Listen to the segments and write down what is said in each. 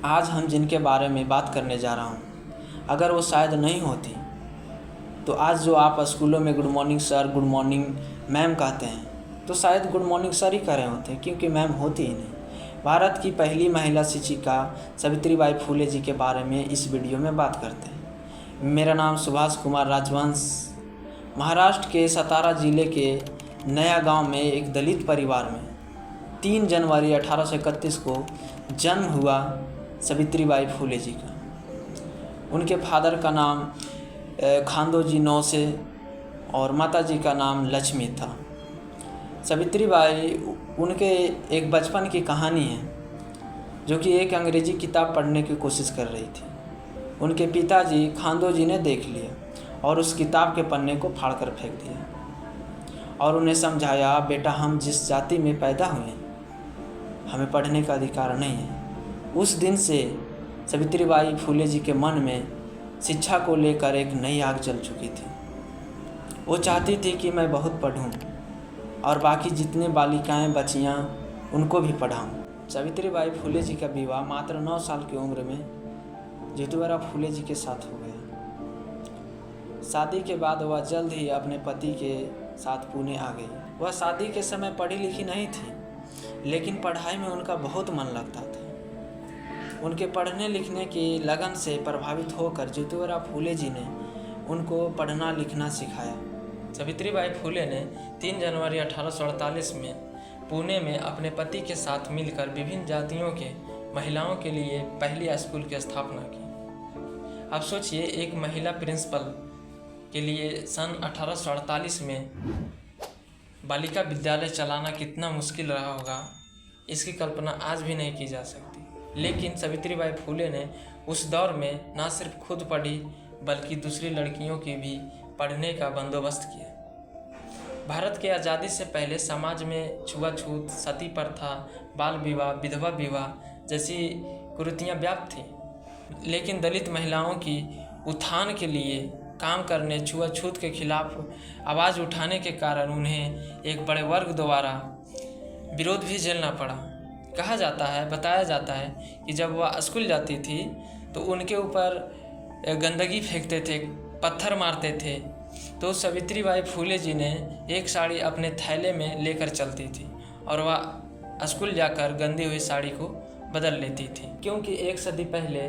आज हम जिनके बारे में बात करने जा रहा हूँ, अगर वो शायद नहीं होती तो आज जो आप स्कूलों में good morning sir, good morning ma'am कहते हैं, तो शायद गुड मॉर्निंग सर ही कह रहे होते, क्योंकि मैम होती ही नहीं। भारत की पहली महिला शिक्षिका सावित्रीबाई फुले जी के बारे में इस वीडियो में बात करते हैं। मेरा नाम सुभाष कुमार राजवंश। महाराष्ट्र के सतारा ज़िले के नया गांव में एक दलित परिवार में 3 जनवरी 1831 को जन्म हुआ सावित्रीबाई फुले जी का। उनके फादर का नाम खांदोजी नौसे और माताजी का नाम लक्ष्मी था। सावित्रीबाई उनके एक बचपन की कहानी है, जो कि एक अंग्रेज़ी किताब पढ़ने की कोशिश कर रही थी। उनके पिताजी खांदोजी ने देख लिया और उस किताब के पन्ने को फाड़ कर फेंक दिया और उन्हें समझाया, बेटा हम जिस जाति में पैदा हुए हमें पढ़ने का अधिकार नहीं है। उस दिन से सावित्रीबाई फुले जी के मन में शिक्षा को लेकर एक नई आग जल चुकी थी। वो चाहती थी कि मैं बहुत पढूं और बाकी जितने बालिकाएं बचियां उनको भी पढ़ाऊं। सावित्रीबाई फुले जी का विवाह मात्र 9 साल की उम्र में जितुवरा फुले जी के साथ हो गया। शादी के बाद वह जल्द ही अपने पति के साथ पुणे आ गई। वह शादी के समय पढ़ी लिखी नहीं थी, लेकिन पढ़ाई में उनका बहुत मन लगता था। उनके पढ़ने लिखने की लगन से प्रभावित होकर जितुवरा फुले जी ने उनको पढ़ना लिखना सिखाया। सावित्रीबाई फुले ने 3 जनवरी 1848 में पुणे में अपने पति के साथ मिलकर विभिन्न जातियों के महिलाओं के लिए पहली स्कूल की स्थापना की। अब सोचिए, एक महिला प्रिंसिपल के लिए सन 1848 में बालिका विद्यालय चलाना कितना मुश्किल रहा होगा, इसकी कल्पना आज भी नहीं की जा सकती। लेकिन सावित्रीबाई फुले ने उस दौर में न सिर्फ खुद पढ़ी, बल्कि दूसरी लड़कियों की भी पढ़ने का बंदोबस्त किया। भारत की आज़ादी से पहले समाज में छुआछूत, सती प्रथा, बाल विवाह, विधवा विवाह जैसी कुरीतियाँ व्याप्त थीं। लेकिन दलित महिलाओं की उत्थान के लिए काम करने, छुआछूत के खिलाफ आवाज़ उठाने के कारण उन्हें एक बड़े वर्ग द्वारा विरोध भी झेलना पड़ा। कहा जाता है, बताया जाता है कि जब वह स्कूल जाती थी तो उनके ऊपर गंदगी फेंकते थे, पत्थर मारते थे, तो सावित्रीबाई फुले जी ने एक साड़ी अपने थैले में लेकर चलती थी और वह स्कूल जाकर गंदी हुई साड़ी को बदल लेती थी, क्योंकि 1 सदी पहले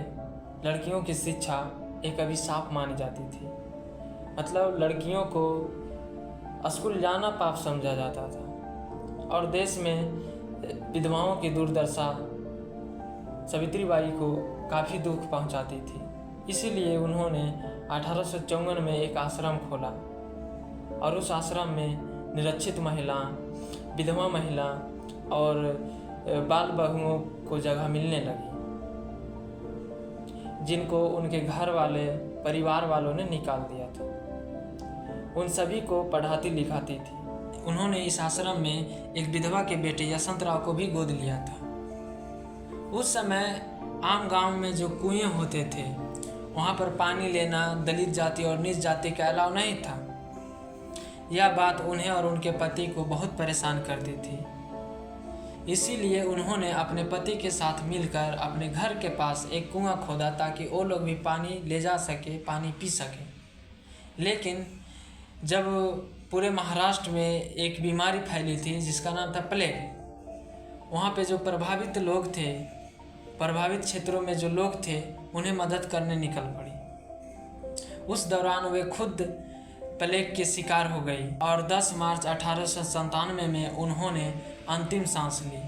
लड़कियों की शिक्षा एक अभिशाप मानी जाती थी। मतलब लड़कियों को स्कूल जाना पाप समझा जाता था और देश में विधवाओं की दुर्दशा सावित्रीबाई को काफ़ी दुख पहुंचाती थी। इसीलिए उन्होंने 1854 में एक आश्रम खोला और उस आश्रम में निरक्षित महिला, विधवा महिला और बाल बहुओं को जगह मिलने लगी, जिनको उनके घर वाले, परिवार वालों ने निकाल दिया था। उन सभी को पढ़ाती लिखाती थी। उन्होंने इस आश्रम में एक विधवा के बेटे यशवंतराव को भी गोद लिया था। उस समय आम गांव में जो कुएं होते थे, वहां पर पानी लेना दलित जाति और नीच जाति का अलाव नहीं था। यह बात उन्हें और उनके पति को बहुत परेशान करती थी। इसीलिए उन्होंने अपने पति के साथ मिलकर अपने घर के पास एक कुआं खोदा, ताकि वो लोग भी पानी ले जा सके, पानी पी सके। लेकिन जब पूरे महाराष्ट्र में एक बीमारी फैली थी जिसका नाम था प्लेग, वहाँ पे जो प्रभावित लोग थे, प्रभावित क्षेत्रों में जो लोग थे, उन्हें मदद करने निकल पड़ी। उस दौरान वे खुद प्लेग के शिकार हो गई और 10 मार्च 1897 में उन्होंने अंतिम सांस ली।